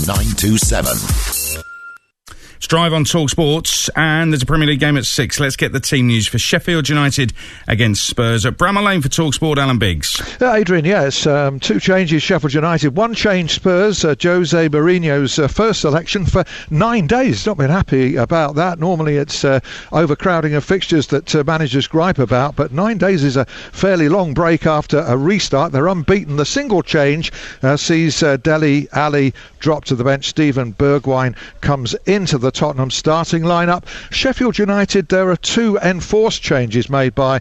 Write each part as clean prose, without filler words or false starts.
927. It's Drive on Talk Sports, and there's a Premier League game at 6. Let's get the team news for Sheffield United against Spurs at Bramall Lane for Talk Sport. Alan Biggs. Adrian, yes, 2 changes Sheffield United. 1 change Spurs, Jose Mourinho's first selection for 9 days. Not been happy about that. Normally it's overcrowding of fixtures that managers gripe about, but 9 days is a fairly long break after a restart. They're unbeaten. The single change sees Dele Alli drop to the bench. Stephen Bergwijn comes into the Tottenham starting lineup. Sheffield United, there are 2 enforced changes made by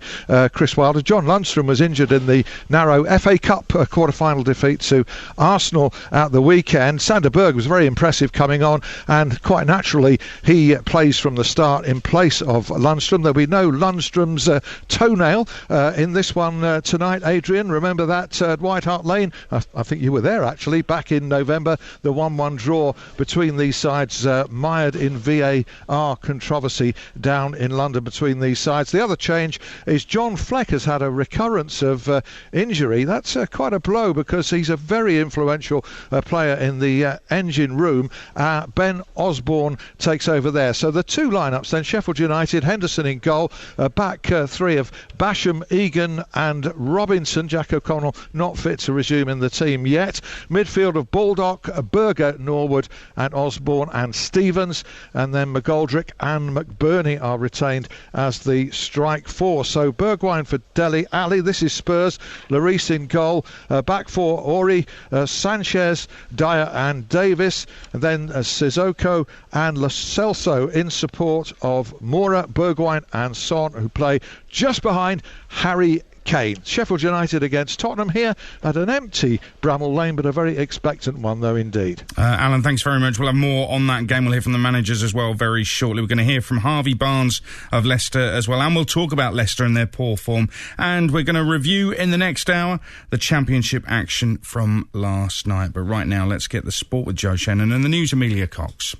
Chris Wilder. John Lundstram was injured in the narrow FA Cup quarter-final defeat to Arsenal at the weekend. Sander Berg was very impressive coming on, and quite naturally he plays from the start in place of Lundstram. There'll be no Lundstram's toenail in this one tonight, Adrian. Remember that at White Hart Lane? I think you were there actually back in November. The 1-1 draw between these sides mired in VAR controversy down in London between these sides. The other change is John Fleck has had a recurrence of injury. That's quite a blow because he's a very influential player in the engine room. Ben Osborne takes over there. So the 2 lineups then: Sheffield United, Henderson in goal, back 3 of Basham, Egan and Robinson. Jack O'Connell not fit to resume in the team yet. Midfield of Baldock, Berger, Norwood and Osborne and Stevens. And then McGoldrick and McBurney are retained as the strike 4. So Bergwijn for Dele Alli. This is Spurs. Lloris in goal. Back 4, Ori, Sanchez, Dyer and Davis. And then Sissoko and Lo Celso in support of Moura, Bergwijn and Son, who play just behind Harry Kane. Sheffield United against Tottenham here at an empty Bramall Lane, but a very expectant one though indeed. Alan, thanks very much. We'll have more on that game. We'll hear from the managers as well very shortly. We're going to hear from Harvey Barnes of Leicester as well, and we'll talk about Leicester and their poor form, and we're going to review in the next hour the Championship action from last night. But right now, let's get the sport with Joe Shannon and the news, Amelia Cox.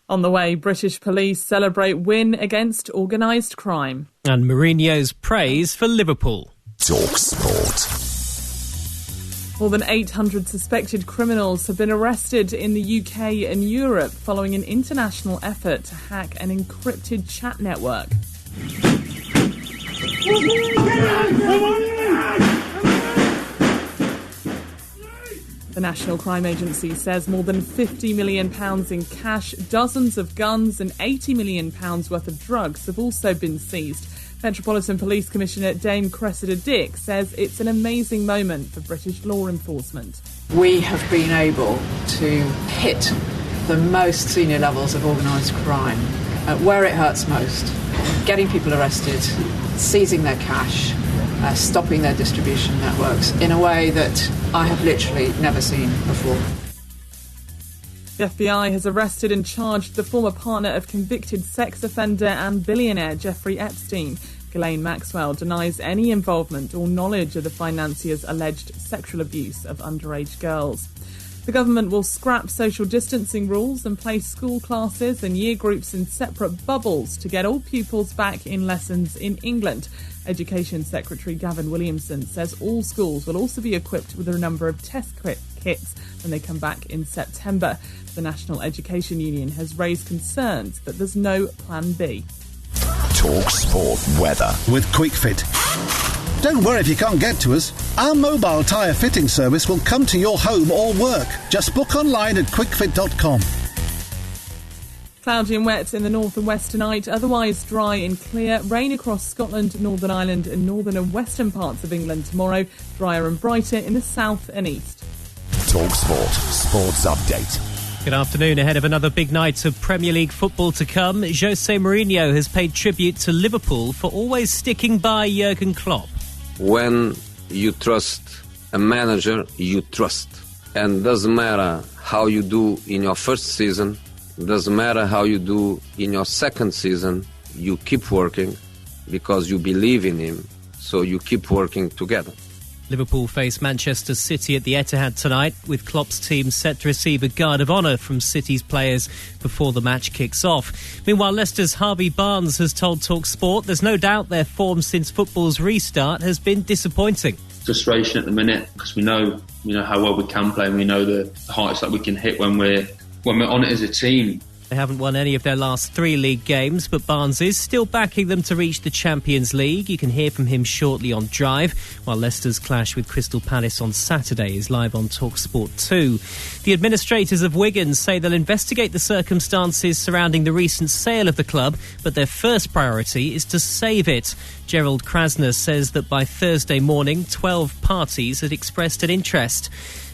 On the way, British police celebrate win against organised crime. And Mourinho's praise for Liverpool. Talk Sport. More than 800 suspected criminals have been arrested in the UK and Europe following an international effort to hack an encrypted chat network. The National Crime Agency says more than £50 million in cash, dozens of guns and £80 million worth of drugs have also been seized. Metropolitan Police Commissioner Dame Cressida Dick says it's an amazing moment for British law enforcement. We have been able to hit the most senior levels of organised crime where it hurts most, getting people arrested, seizing their cash, stopping their distribution networks in a way that I have literally never seen before. The FBI has arrested and charged the former partner of convicted sex offender and billionaire Jeffrey Epstein. Ghislaine Maxwell denies any involvement or knowledge of the financier's alleged sexual abuse of underage girls. The government will scrap social distancing rules and place school classes and year groups in separate bubbles to get all pupils back in lessons in England. Education Secretary Gavin Williamson says all schools will also be equipped with a number of test kits when they come back in September. The National Education Union has raised concerns that there's no plan B. Talk Sport weather with QuickFit. Don't worry if you can't get to us. Our mobile tyre fitting service will come to your home or work. Just book online at quickfit.com. Cloudy and wet in the north and west tonight, otherwise dry and clear. Rain across Scotland, Northern Ireland and northern and western parts of England tomorrow. Drier and brighter in the south and east. Talk Sport. Sports update. Good afternoon. Ahead of another big night of Premier League football to come, Jose Mourinho has paid tribute to Liverpool for always sticking by Jurgen Klopp. When you trust a manager, you trust. And doesn't matter how you do in your first season, doesn't matter how you do in your second season, you keep working because you believe in him, so you keep working together. Liverpool face Manchester City at the Etihad tonight, with Klopp's team set to receive a guard of honour from City's players before the match kicks off. Meanwhile, Leicester's Harvey Barnes has told TalkSport there's no doubt their form since football's restart has been disappointing. frustration at the minute because we know how well we can play, and we know the heights that we can hit when we're on it as a team. They haven't won any of their last 3 league games, but Barnes is still backing them to reach the Champions League. You can hear from him shortly on Drive, while Leicester's clash with Crystal Palace on Saturday is live on TalkSport 2. The administrators of Wigan say they'll investigate the circumstances surrounding the recent sale of the club, but their first priority is to save it. Gerald Krasner says that by Thursday morning, 12 parties had expressed an interest.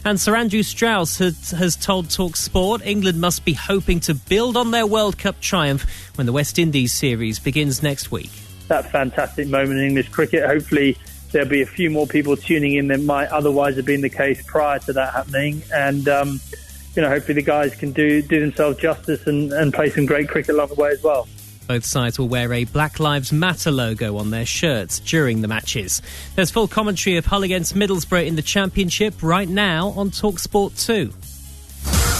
And Sir Andrew Strauss has told TalkSport England must be hoping to build on their World Cup triumph when the West Indies series begins next week. That fantastic moment in English cricket. Hopefully there'll be a few more people tuning in than might otherwise have been the case prior to that happening. And, hopefully the guys can do themselves justice and play some great cricket along the way as well. Both sides will wear a Black Lives Matter logo on their shirts during the matches. There's full commentary of Hull against Middlesbrough in the Championship right now on TalkSport 2.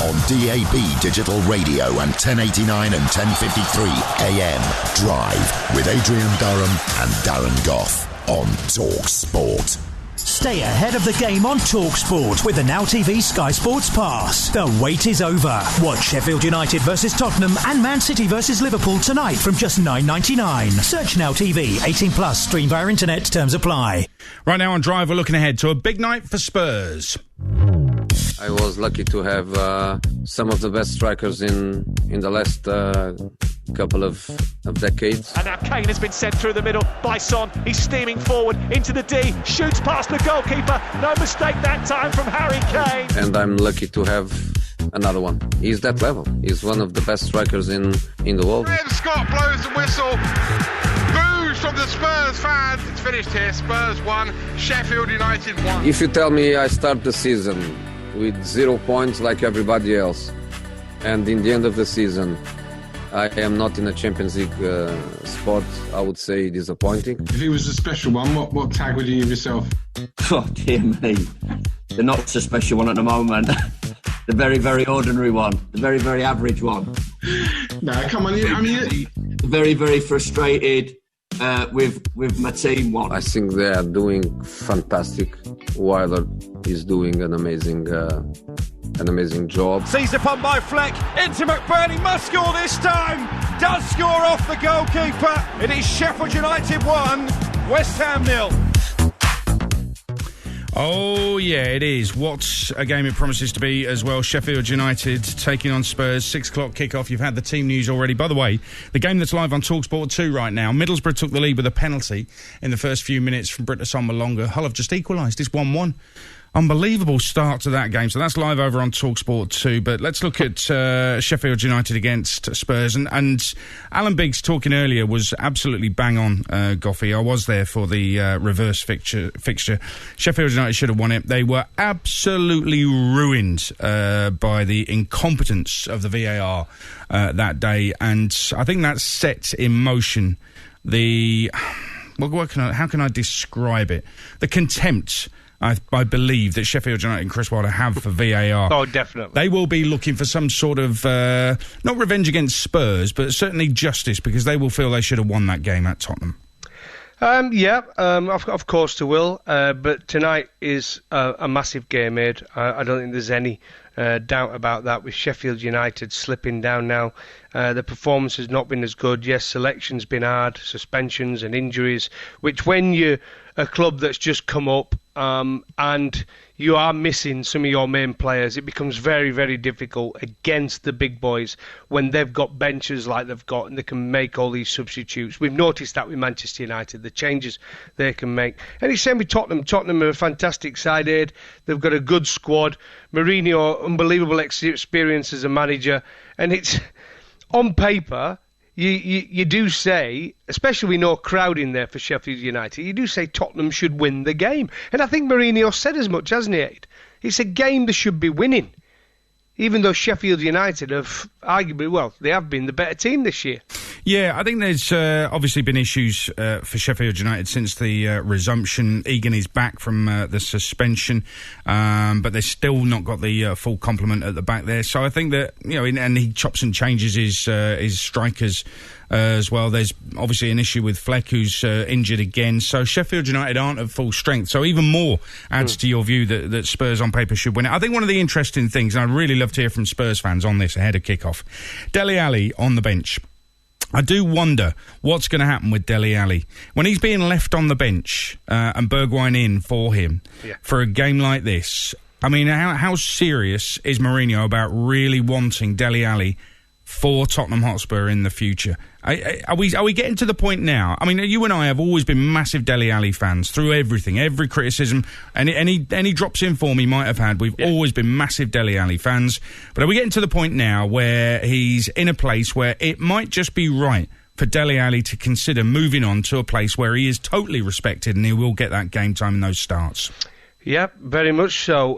On DAB Digital Radio and 1089 and 1053 AM. Drive with Adrian Durham and Darren Gough on TalkSport. Stay ahead of the game on TalkSport with the Now TV Sky Sports Pass. The wait is over. Watch Sheffield United versus Tottenham and Man City versus Liverpool tonight from just $9.99. Search Now TV, 18 plus, stream via internet, terms apply. Right now on Drive, we're looking ahead to a big night for Spurs. I was lucky to have some of the best strikers in the last couple of decades. And now Kane has been sent through the middle by Son. He's steaming forward into the D, shoots past the goalkeeper. No mistake that time from Harry Kane. And I'm lucky to have another one. He's that level. He's one of the best strikers in the world. Graham Scott blows the whistle. Booze from the Spurs fans. It's finished here. Spurs 1, Sheffield United 1. If you tell me I start the season with 0 points like everybody else, and in the end of the season I am not in a Champions League spot, I would say disappointing. If it was a special one, what tag would you give yourself? Oh, dear me. The not so special one at the moment. The very, very ordinary one. The very, very average one. No, come on. The very, very frustrated with my team one. I think they are doing fantastic. Weiler is doing an amazing job. Seized upon by Fleck into McBurney, must score this time, does score off the goalkeeper. It is Sheffield United 1, West Ham 0. Oh, yeah, it is. What a game it promises to be as well. Sheffield United taking on Spurs, 6 o'clock kickoff. You've had the team news already. By the way, the game that's live on TalkSport 2 right now, Middlesbrough took the lead with a penalty in the first few minutes from Britta Sommalonga. Hull have just equalised. It's 1-1. Unbelievable start to that game. So that's live over on TalkSport 2. But let's look at Sheffield United against Spurs. And Alan Biggs talking earlier was absolutely bang on, Goffey. I was there for the reverse fixture. Sheffield United should have won it. They were absolutely ruined by the incompetence of the VAR that day. And I think that set in motion the... how can I describe it? The contempt... I believe that Sheffield United and Chris Wilder have for VAR. Oh, definitely. They will be looking for some sort of, not revenge against Spurs, but certainly justice, because they will feel they should have won that game at Tottenham. Of course they will. But tonight is a massive game, Ed. I don't think there's any doubt about that. With Sheffield United slipping down now, the performance has not been as good. Yes, selection's been hard, suspensions and injuries, which when you're a club that's just come up and you are missing some of your main players, it becomes very, very difficult against the big boys when they've got benches like they've got and they can make all these substitutes. We've noticed that with Manchester United, the changes they can make. And it's same with Tottenham. Tottenham are a fantastic side, Ed. They've got a good squad. Mourinho, unbelievable experience as a manager. And it's, on paper... You do say, especially with no crowd in there for Sheffield United, you do say Tottenham should win the game. And I think Mourinho said as much, hasn't he? It's a game they should be winning. Even though Sheffield United have arguably, they have been the better team this year. Yeah, I think there's obviously been issues for Sheffield United since the resumption. Egan is back from the suspension, but they've still not got the full complement at the back there. So I think that, and he chops and changes his strikers as well. There's obviously an issue with Fleck, who's injured again. So Sheffield United aren't at full strength. So even more adds to your view that Spurs on paper should win it. I think one of the interesting things, and I'd really love to hear from Spurs fans on this ahead of kickoff, Dele Alli on the bench. I do wonder what's going to happen with Dele Alli when he's being left on the bench and Bergwijn in for him for a game like this. I mean, how serious is Mourinho about really wanting Dele Alli for Tottenham Hotspur in the future? Are we getting to the point now? I mean, you and I have always been massive Dele Alli fans through everything, every criticism, and any drops in form he might have had. We've always been massive Dele Alli fans. But are we getting to the point now where he's in a place where it might just be right for Dele Alli to consider moving on to a place where he is totally respected and he will get that game time in those starts? Yeah, very much so.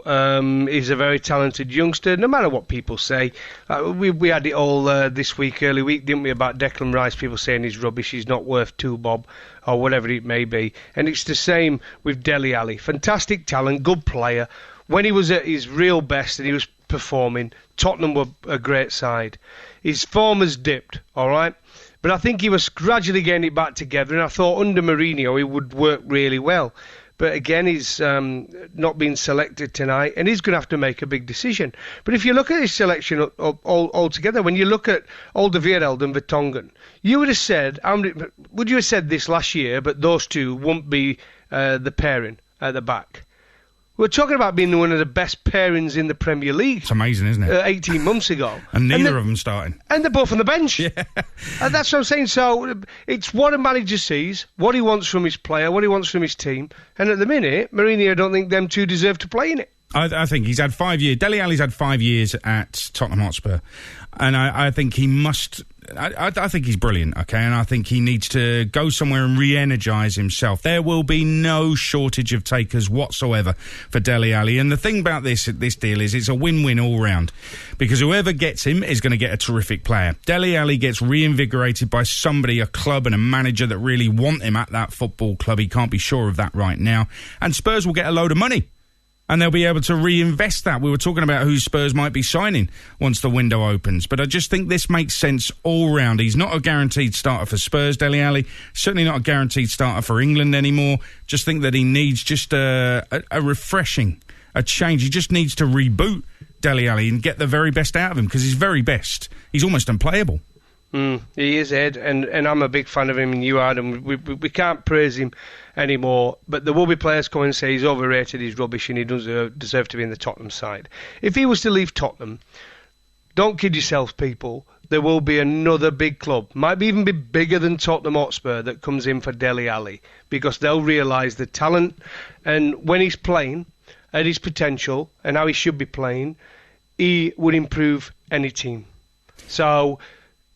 He's a very talented youngster, no matter what people say. We had it all this week, early week, didn't we, about Declan Rice, people saying he's rubbish, he's not worth 2 bob, or whatever it may be. And it's the same with Dele Alli. Fantastic talent, good player. When he was at his real best and he was performing, Tottenham were a great side. His form has dipped, all right? But I think he was gradually getting it back together, and I thought under Mourinho he would work really well. But again, he's not been selected tonight, and he's going to have to make a big decision. But if you look at his selection altogether, when you look at Alderweireld and Vertonghen, you would have said, would you have said this last year, but those two won't be the pairing at the back? We're talking about being one of the best pairings in the Premier League. It's amazing, isn't it? 18 months ago. And neither of them starting. And they're both on the bench. Yeah. And that's what I'm saying. So it's what a manager sees, what he wants from his player, what he wants from his team. And at the minute, Mourinho don't think them two deserve to play in it. I think he's had 5 years. Dele Alli's had 5 years at Tottenham Hotspur. And I think he must... I think he's brilliant, okay? And I think he needs to go somewhere and re-energise himself. There will be no shortage of takers whatsoever for Dele Alli. And the thing about this deal is it's a win-win all round. Because whoever gets him is going to get a terrific player. Dele Alli gets reinvigorated by somebody, a club and a manager that really want him at that football club. He can't be sure of that right now. And Spurs will get a load of money. And they'll be able to reinvest that. We were talking about who Spurs might be signing once the window opens. But I just think this makes sense all round. He's not a guaranteed starter for Spurs, Dele Alli. Certainly not a guaranteed starter for England anymore. Just think that he needs just a refreshing, a change. He just needs to reboot Dele Alli and get the very best out of him, because he's very best. He's almost unplayable. He is, Ed, and I'm a big fan of him, and you are, and we can't praise him anymore. But there will be players coming and say he's overrated, he's rubbish, and he doesn't deserve to be in the Tottenham side. If he was to leave Tottenham, don't kid yourselves, people, there will be another big club, might even be bigger than Tottenham Hotspur, that comes in for Dele Alli, because they'll realise the talent, and when he's playing at his potential and how he should be playing, he would improve any team. So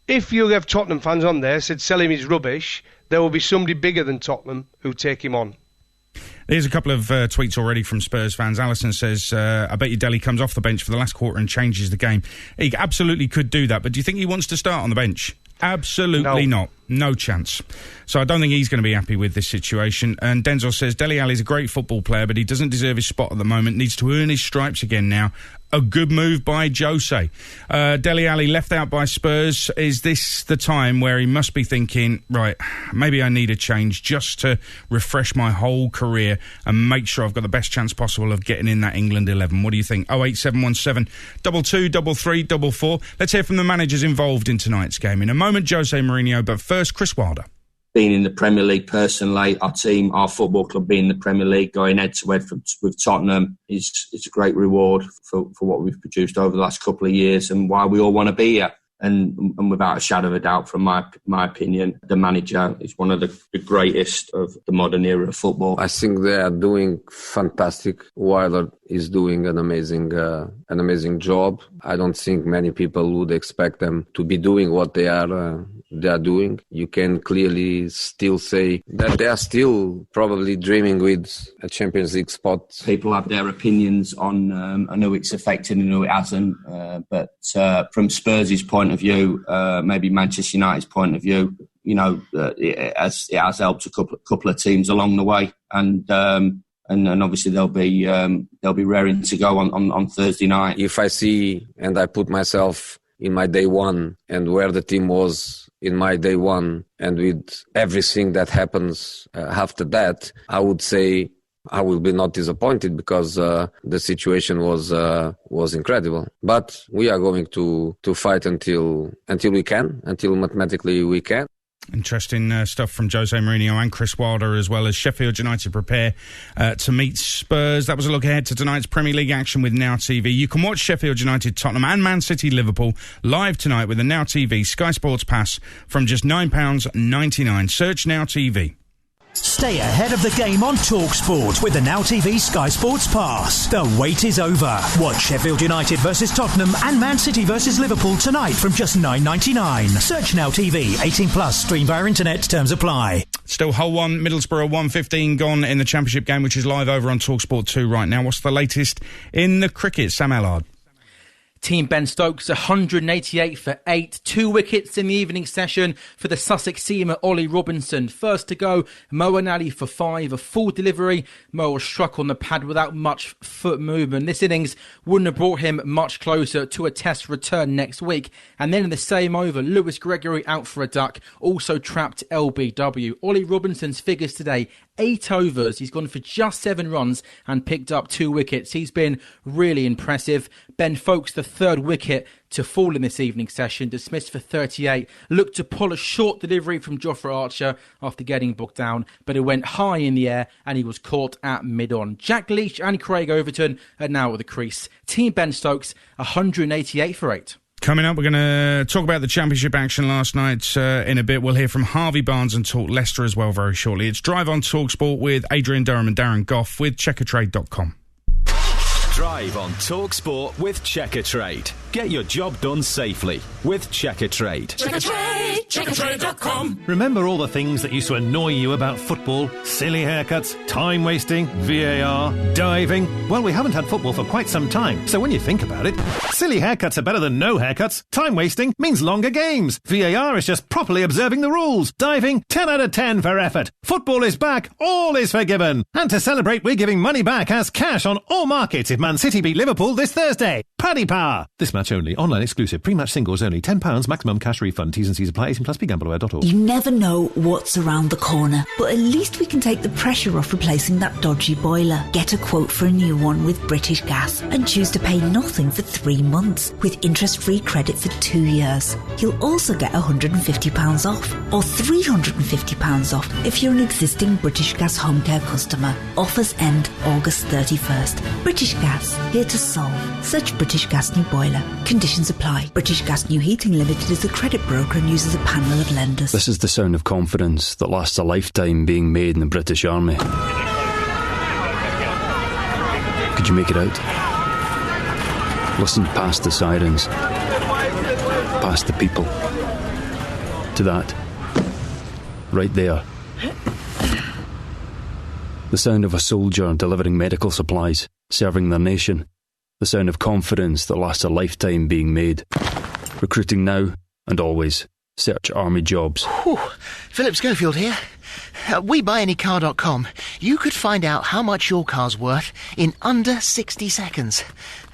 if you have Tottenham fans on there said sell him, he's rubbish, there will be somebody bigger than Tottenham who take him on. There's a couple of tweets already from Spurs fans. Allison says, I bet you Dele comes off the bench for the last quarter and changes the game. He absolutely could do that, but do you think he wants to start on the bench? Absolutely not. No chance. So I don't think he's going to be happy with this situation. And Denzel says, Dele Alli's a great football player, but he doesn't deserve his spot at the moment. Needs to earn his stripes again now. A good move by Jose. Dele Alli left out by Spurs. Is this the time where he must be thinking, right, maybe I need a change just to refresh my whole career and make sure I've got the best chance possible of getting in that England 11? What do you think? 08717 22 33 44. Let's hear from the managers involved in tonight's game. In a moment, Jose Mourinho, but first, Chris Wilder. Being in the Premier League personally, our team, our football club being in the Premier League, going head-to-head with Tottenham is a great reward for what we've produced over the last couple of years and why we all want to be here. And without a shadow of a doubt, from my opinion, the manager is one of the greatest of the modern era of football. I think they are doing fantastic. Wilder is doing an amazing job. I don't think many people would expect them to be doing what they are they are doing, you can clearly still say that they are still probably dreaming with a Champions League spot. People have their opinions on I know it's affected and I know it hasn't, but from Spurs' point of view, maybe Manchester United's point of view, you know, it has helped a couple of teams along the way, and obviously they'll be raring to go on Thursday night. If I see and I put myself in my day one and where the team was in my day one, and with everything that happens after that, I would say I will be not disappointed, because the situation was incredible. But we are going to fight until we can, until mathematically we can. Interesting stuff from Jose Mourinho and Chris Wilder, as well as Sheffield United prepare to meet Spurs. That was a look ahead to tonight's Premier League action with Now TV. You can watch Sheffield United, Tottenham and Man City Liverpool live tonight with the Now TV Sky Sports Pass from just £9.99. Search Now TV. Stay ahead of the game on TalkSport with the Now TV Sky Sports Pass. The wait is over. Watch Sheffield United versus Tottenham and Man City versus Liverpool tonight from just £9.99. Search Now TV. 18 plus. Stream via internet. Terms apply. Still Hull 1, Middlesbrough 1-15 gone in the Championship game, which is live over on TalkSport 2 right now. What's the latest in the cricket? Sam Allard. Team Ben Stokes 188 for 8, 2 wickets in the evening session for the Sussex seamer Ollie Robinson. First to go, Moeen Ali for 5, a full delivery. Mo was struck on the pad without much foot movement. This innings wouldn't have brought him much closer to a test return next week. And then in the same over, Lewis Gregory out for a duck, also trapped LBW. Ollie Robinson's figures today: 8 overs, he's gone for just 7 runs and picked up 2 wickets. He's been really impressive. Ben Foakes, the third wicket to fall in this evening session, dismissed for 38, looked to pull a short delivery from Jofra Archer after getting booked down, but it went high in the air and he was caught at mid-on. Jack Leach and Craig Overton are now at the crease. Team Ben Stokes 188 for 8. Coming up, we're going to talk about the Championship action last night in a bit. We'll hear from Harvey Barnes and talk Leicester as well very shortly. It's Drive on TalkSport with Adrian Durham and Darren Goff with Checkertrade.com. Drive on TalkSport with Checkertrade. Get your job done safely with Checkertrade. Checkertrade, checkertrade.com. Remember all the things that used to annoy you about football? Silly haircuts, time wasting, VAR, diving. Well, we haven't had football for quite some time, so when you think about it, silly haircuts are better than no haircuts. Time wasting means longer games. VAR is just properly observing the rules. Diving, 10 out of 10 for effort. Football is back, all is forgiven. And to celebrate, we're giving money back as cash on all markets if Man City beat Liverpool this Thursday. Paddy Power. This match only. Online exclusive. Pre-match singles only. £10 maximum cash refund. T's and C's apply. 18 plus. BeGambleAware.org. You never know what's around the corner, but at least we can take the pressure off replacing that dodgy boiler. Get a quote for a new one with British Gas and choose to pay nothing for 3 months with interest-free credit for 2 years. You'll also get £150 off or £350 off if you're an existing British Gas home care customer. Offers end August 31st. British Gas, here to solve. Search British Gas New Boiler. Conditions apply. British Gas New Heating Limited is a credit broker and uses a panel of lenders. This is the sound of confidence that lasts a lifetime being made in the British Army. Could you make it out? Listen past the sirens, past the people, to that, right there. The sound of a soldier delivering medical supplies, serving their nation. The sound of confidence that lasts a lifetime being made. Recruiting now and always. Search Army Jobs. Whew. Philip Schofield here. At WeBuyAnyCar.com, you could find out how much your car's worth in under 60 seconds,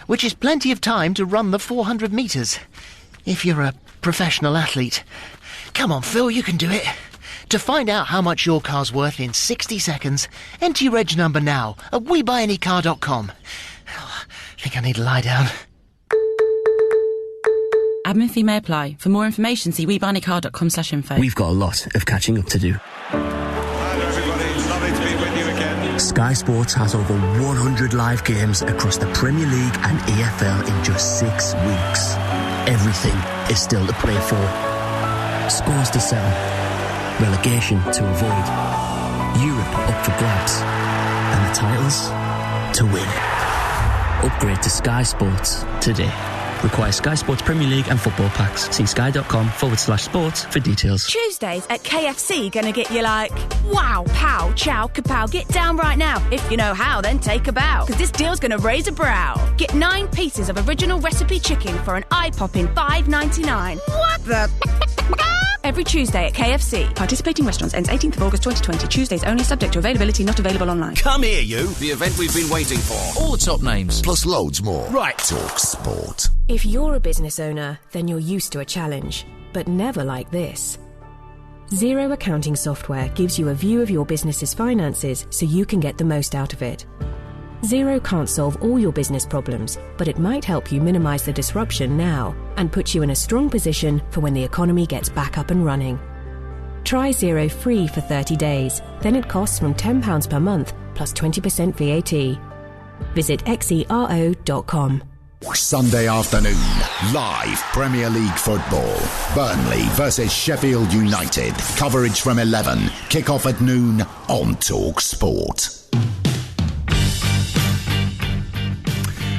which is plenty of time to run the 400 metres. If you're a professional athlete. Come on, Phil, you can do it. To find out how much your car's worth in 60 seconds, enter your reg number now at WeBuyAnyCar.com. I think I need to lie down. Admin fee may apply. For more information, see WeBuyAnyCar.com/info. We've got a lot of catching up to do. Hello everybody, lovely to be with you again. Sky Sports has over 100 live games across the Premier League and EFL in just 6 weeks. Everything is still to play for. Scores to settle. Relegation to avoid. Europe up for grabs. And the titles to win. Upgrade to Sky Sports today. Requires Sky Sports Premier League and football packs. See sky.com/sports for details. Tuesdays at KFC gonna get you like, wow, pow, chow, kapow, get down right now. If you know how, then take a bow, because this deal's gonna raise a brow. Get 9 pieces of original recipe chicken for an eye-popping $5.99. What the... Every Tuesday at KFC. Participating restaurants ends 18th of August 2020. Tuesdays only, subject to availability, not available online. Come here, you. The event we've been waiting for. All the top names. Plus loads more. Right. Talk Sport. If you're a business owner, then you're used to a challenge, but never like this. Xero accounting software gives you a view of your business's finances so you can get the most out of it. Xero can't solve all your business problems, but it might help you minimise the disruption now and put you in a strong position for when the economy gets back up and running. Try Xero free for 30 days, then it costs from £10 per month plus 20% VAT. Visit xero.com. Sunday afternoon, live Premier League football. Burnley versus Sheffield United. Coverage from 11. Kick-off at noon on Talk Sport.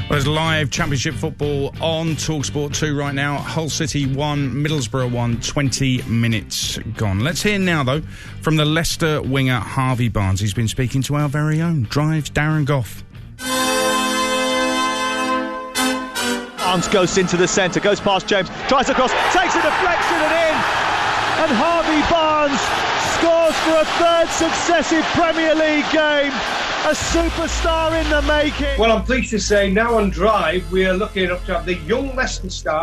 There's live Championship football on TalkSport 2 right now. Hull City 1, Middlesbrough 1, 20 minutes gone. Let's hear now, though, from the Leicester winger Harvey Barnes. He's been speaking to our very own Drive's Darren Goff. Barnes goes into the centre, goes past James, tries across, takes a deflection and in! And Harvey Barnes scores for a third successive Premier League game. A superstar in the making. Well, I'm pleased to say now on Drive we are lucky enough to have the young Leicester star